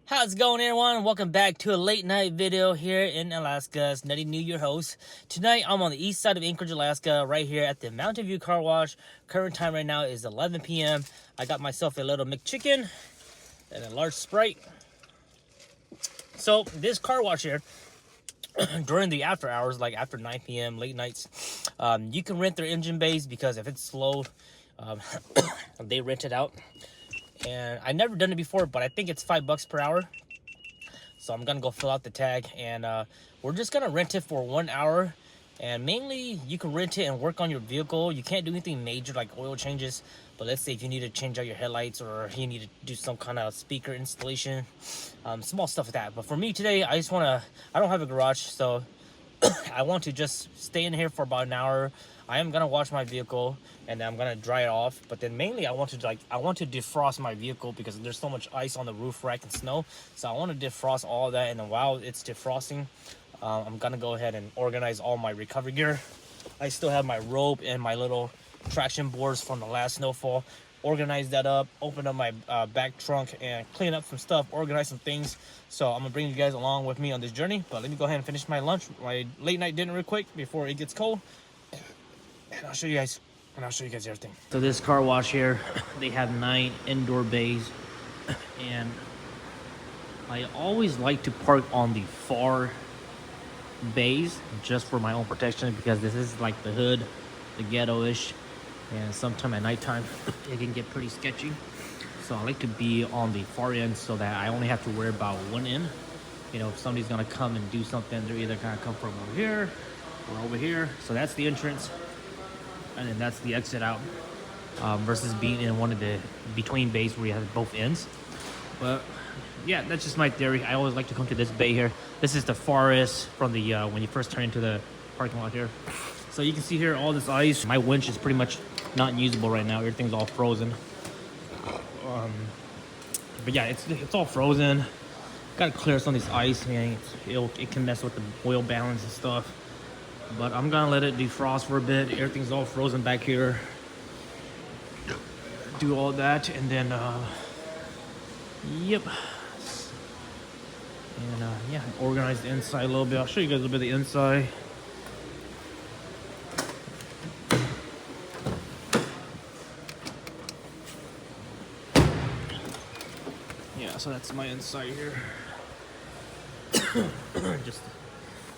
How's it going, everyone? Welcome back to a late night video here in Alaska. It's NuttyNu, your host. Tonight, I'm on the east side of Anchorage, Alaska, right here at the Mountain View Car Wash. Current time right now is 11 p.m. I got myself a little McChicken and a large Sprite. So, this car wash here, during the after hours, like after 9 p.m., late nights, you can rent their engine bays because if it's slow, they rent it out. And I've never done it before, but I think it's $5 per hour. So I'm gonna go fill out the tag, and we're just gonna rent it for 1 hour. And mainly, you can rent it and work on your vehicle. You can't do anything major like oil changes, but let's say if you need to change out your headlights or you need to do some kind of speaker installation, small stuff like that. But for me today, I don't have a garage, so I want to just stay in here for about an hour. I am gonna wash my vehicle and I'm gonna dry it off. But then mainly I want to defrost my vehicle because there's so much ice on the roof rack and snow. So I want to defrost all of that, and then while it's defrosting, I'm gonna go ahead and organize all my recovery gear. I still have my rope and my little traction boards from the last snowfall. Organize that up, open up my back trunk and clean up some stuff, organize some things. So I'm gonna bring you guys along with me on this journey. But let me go ahead and finish my lunch, my late night dinner real quick before it gets cold. And I'll show you guys everything. So this car wash here, they have 9 indoor bays, and I always like to park on the far bays just for my own protection, because this is like the hood, the ghetto-ish, and sometime at nighttime it can get pretty sketchy. So I like to be on the far end so that I only have to worry about one end. You know, if somebody's gonna come and do something, they're either gonna come from over here or over here. So that's the entrance, and then that's the exit out, versus being in one of the between bays where you have both ends. But yeah, that's just my theory. I always like to come to this bay here. This is the farthest from the when you first turn into the parking lot here. So you can see here all this ice. My winch is pretty much not usable right now. Everything's all frozen. But yeah, it's all frozen. Got to clear some of this ice, man. It can mess with the oil balance and stuff. But I'm gonna let it defrost for a bit. Everything's all frozen back here. Do all that, and then yep. And yeah, organize the inside a little bit. I'll show you guys a little bit of the inside. Yeah, so that's my inside here.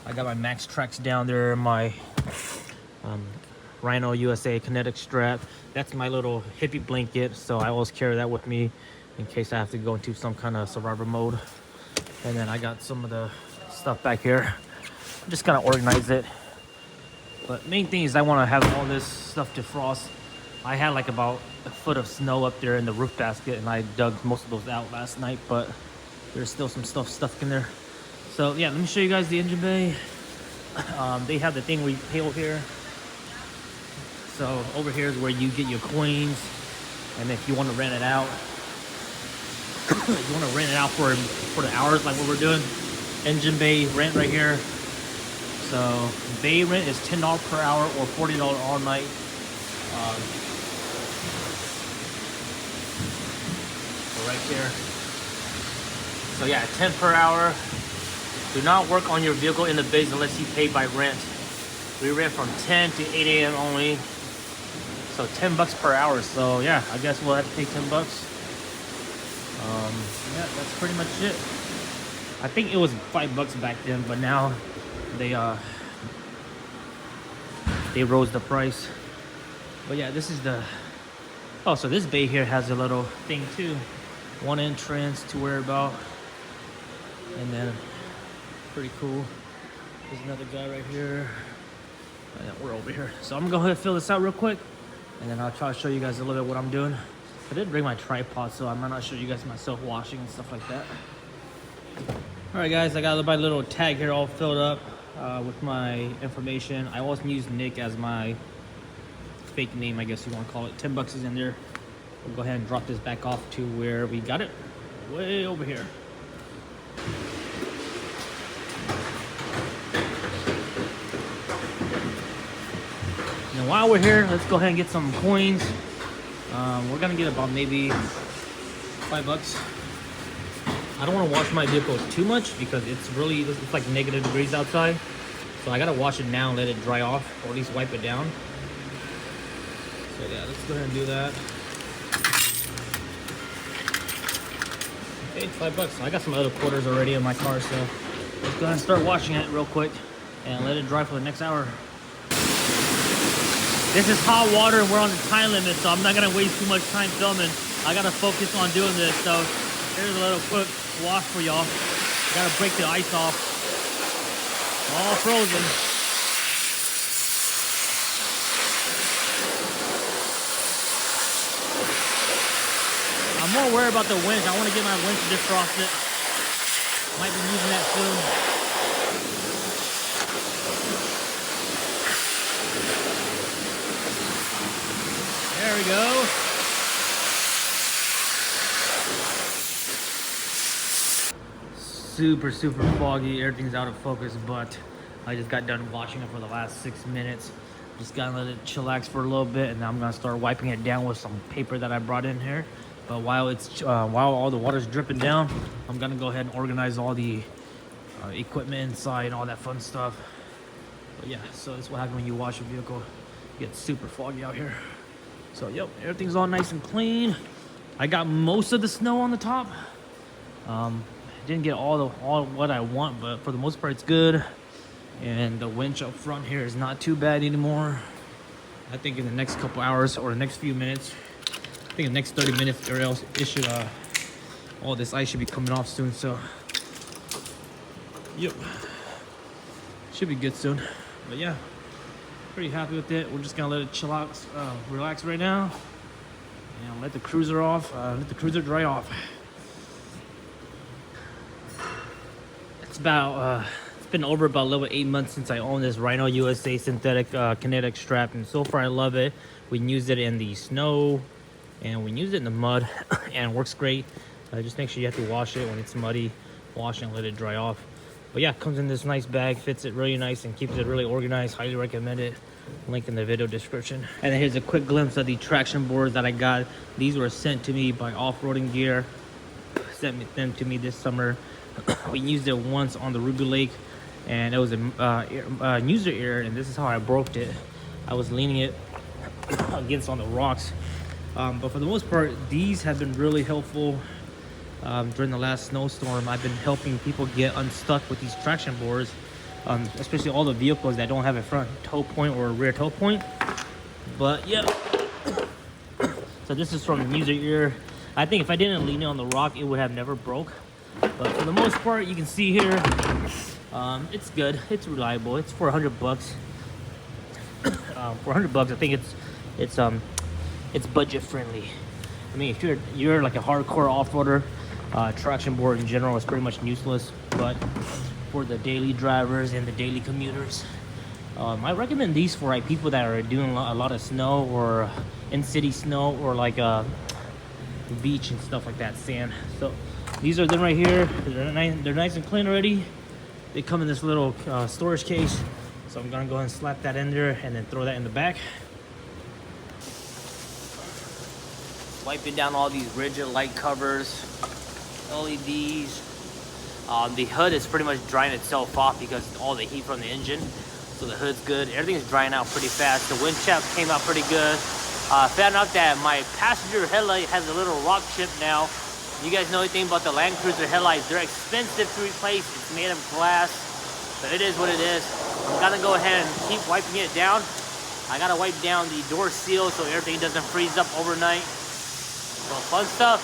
I got my Max Tracks down there, my Rhino USA kinetic strap. That's my little hippie blanket, so I always carry that with me in case I have to go into some kind of survivor mode. And then I got some of the stuff back here. I'm just gonna organize it. But main thing is I want to have all this stuff defrost. I had like about a foot of snow up there in the roof basket, and I dug most of those out last night, but there's still some stuff stuck in there. So yeah, let me show you guys the engine bay. They have the thing where you pay over here. So over here is where you get your coins, and if you want to rent it out, you want to rent it out for the hours like what we're doing. Engine bay rent right here. So bay rent is $10 per hour or $40 all night. So right there. So yeah, 10 per hour. Do not work on your vehicle in the bays unless you pay by rent. We rent from 10 to 8 a.m. only. So $10 per hour. So yeah, I guess we'll have to pay $10. Yeah, that's pretty much it. I think it was $5 back then, but now they rose the price. But yeah, this is the so this bay here has a little thing too. One entrance to worry about, and then pretty cool. There's another guy right here. And we're over here. So I'm gonna go ahead and fill this out real quick, and then I'll try to show you guys a little bit what I'm doing. I did bring my tripod, so I might not show you guys myself washing and stuff like that. All right, guys, I got my little tag here all filled up with my information. I always use Nick as my fake name, I guess you want to call it. $10 is in there. We'll go ahead and drop this back off to where we got it, way over here. And while we're here, let's go ahead and get some coins. We're gonna get about maybe $5. I don't want to wash my vehicle too much because it's like negative degrees outside. So I gotta wash it now and let it dry off, or at least wipe it down. So yeah, let's go ahead and do that. Okay, $5. So I got some other quarters already in my car, so let's go ahead and start washing it real quick and let it dry for the next hour. This is hot water and we're on the time limit, so I'm not gonna waste too much time filming. I gotta focus on doing this, so here's a little quick wash for y'all. Gotta break the ice off. All frozen. I'm more worried about the winch. I want to get my winch defrosted. Might be using that soon. There we go. Super foggy. Everything's out of focus, but I just got done washing it for the last 6 minutes. Just gotta let it chillax for a little bit, and now I'm gonna start wiping it down with some paper that I brought in here. But while all the water's dripping down, I'm gonna go ahead and organize all the equipment inside and all that fun stuff. But yeah, so that's what happens when you wash a vehicle. It gets super foggy out here. So yep, everything's all nice and clean. I got most of the snow on the top. Didn't get all what I want, but for the most part it's good. And the winch up front here is not too bad anymore. I think in the next couple hours or the next few minutes, I think the next 30 minutes or else it should all this ice should be coming off soon. So yep, should be good soon. But yeah, pretty happy with it. We're just gonna let it chillax, relax right now, and let the cruiser off, let the cruiser dry off. It's been over about a little 8 months since I owned this Rhino USA synthetic kinetic strap, and so far I love it. We used it in the snow and we used it in the mud and it works great. Just make sure you have to wash it when it's muddy, wash it and let it dry off. But yeah, it comes in this nice bag, fits it really nice and keeps it really organized. Highly recommend it. Link in the video description. And then here's a quick glimpse of the traction boards that I got. These were sent to me by Off-Roading Gear. Sent them to me this summer. We used it once on the Ruby Lake, and it was a user error, and this is how I broke it. I was leaning it against on the rocks, but for the most part, these have been really helpful. During the last snowstorm, I've been helping people get unstuck with these traction boards, especially all the vehicles that don't have a front toe point or a rear toe point. But yeah, so this is from user error. I think if I didn't lean it on the rock, it would have never broke. But for the most part, you can see here, it's good. It's reliable. It's for $100. For $100, I think it's budget friendly. I mean, if you're like a hardcore off-roader, traction board in general is pretty much useless. But for the daily drivers and the daily commuters, I recommend these for like people that are doing a lot of snow or in-city snow or like beach and stuff like that, sand. So these are them right here. They're nice and clean already. They come in this little storage case. So I'm gonna go ahead and slap that in there and then throw that in the back. Wiping down all these rigid light covers, LEDs. The hood is pretty much drying itself off because of all the heat from the engine. So the hood's good. Everything's drying out pretty fast. The wind chip came out pretty good. Found out that my passenger headlight has a little rock chip now. You guys know anything about the Land Cruiser headlights? They're expensive to replace. It's made of glass, but it is what it is. I'm gonna go ahead and keep wiping it down. I gotta wipe down the door seal so everything doesn't freeze up overnight. So fun stuff.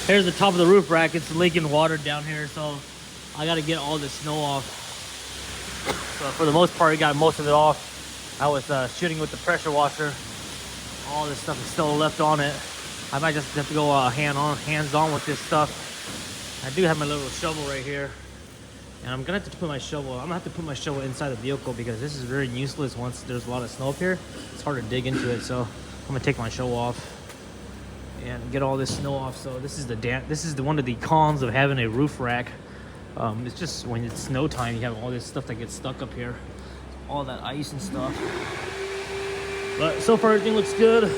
Here's the top of the roof rack. It's leaking water down here, so I gotta get all the snow off. So for the most part, I got most of it off. I was shooting with the pressure washer. All this stuff is still left on it. I might just have to go hands-on with this stuff. I do have my little shovel right here, and I'm gonna have to put my shovel. I'm gonna have to put my shovel inside the vehicle because this is very useless once there's a lot of snow up here. It's hard to dig into it, so I'm gonna take my shovel off and get all this snow off. So this is one of the cons of having a roof rack. It's just when it's snow time, you have all this stuff that gets stuck up here, all that ice and stuff. But so far everything looks good.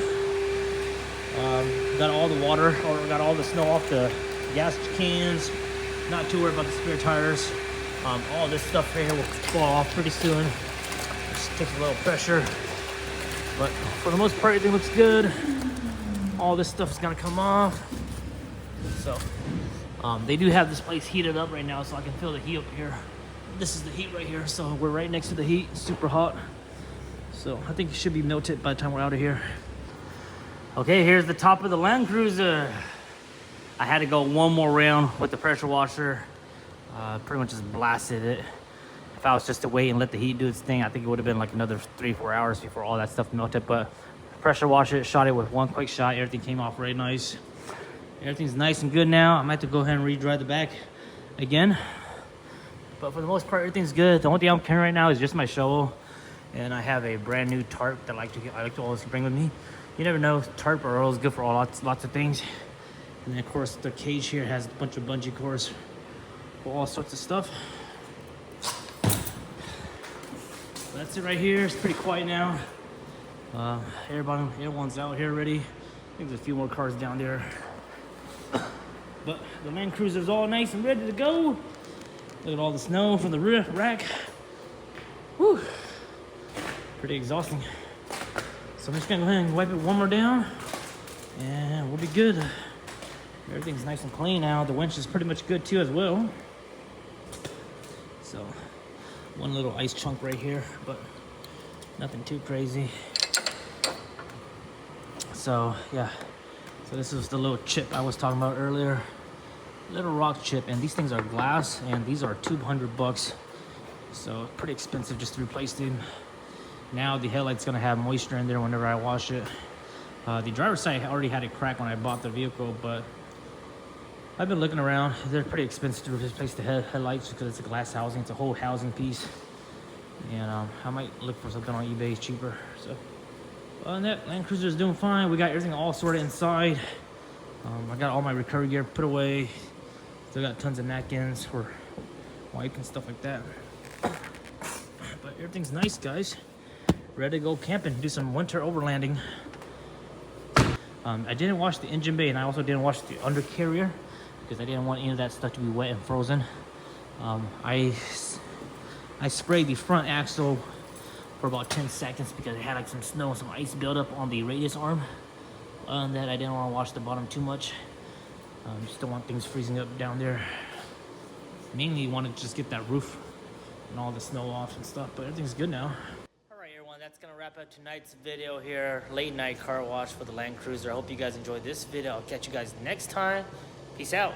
Got all the water, or got all the snow off the gas cans. Not too worried about the spare tires. All this stuff right here will fall off pretty soon. Just takes a little pressure. But for the most part, everything looks good. All this stuff is gonna come off. So they do have this place heated up right now, so I can feel the heat up here. This is the heat right here, so we're right next to the heat. It's super hot. So I think it should be melted by the time we're out of here. Okay, here's the top of the Land Cruiser. I had to go one more round with the pressure washer. Pretty much just blasted it. If I was just to wait and let the heat do its thing, I think it would have been like another 3-4 hours before all that stuff melted. But pressure washer it, shot it with one quick shot. Everything came off really nice. Everything's nice and good now. I might have to go ahead and re-dry the back again. But for the most part, everything's good. The only thing I'm carrying right now is just my shovel. And I have a brand new tarp that I like to always bring with me. You never know, tarp or oil is good for lots of things. And then of course the cage here has a bunch of bungee cords for all sorts of stuff. That's it right here. It's pretty quiet now. Everyone's out here already. I think there's a few more cars down there. But the Land Cruiser's all nice and ready to go. Look at all the snow from the rack. Whew. Pretty exhausting. So I'm just gonna go ahead and wipe it one more down and we'll be good. Everything's nice and clean now. The winch is pretty much good too as well. So one little ice chunk right here, but nothing too crazy. So yeah, so this is the little chip I was talking about earlier. Little rock chip, and these things are glass, and these are $200. So pretty expensive just to replace them. Now the headlight's gonna have moisture in there whenever I wash it. The driver's side already had a crack when I bought the vehicle, but I've been looking around. They're pretty expensive to replace the headlights because it's a glass housing. It's a whole housing piece. And I might look for something on eBay cheaper. So other than that, Land Cruiser is doing fine. We got everything all sorted inside. I got all my recovery gear put away. Still got tons of napkins for wipe and stuff like that. But everything's nice, guys. Ready to go camping, do some winter overlanding. I didn't wash the engine bay, and I also didn't wash the undercarrier because I didn't want any of that stuff to be wet and frozen. I sprayed the front axle for about 10 seconds because it had like some snow and some ice buildup on the radius arm. Other than that, I didn't want to wash the bottom too much. Just don't want things freezing up down there. Mainly wanted to just get that roof and all the snow off and stuff, but everything's good now. That's gonna wrap up tonight's video here. Late night car wash for the Land Cruiser. I hope you guys enjoyed this video. I'll catch you guys next time. Peace out.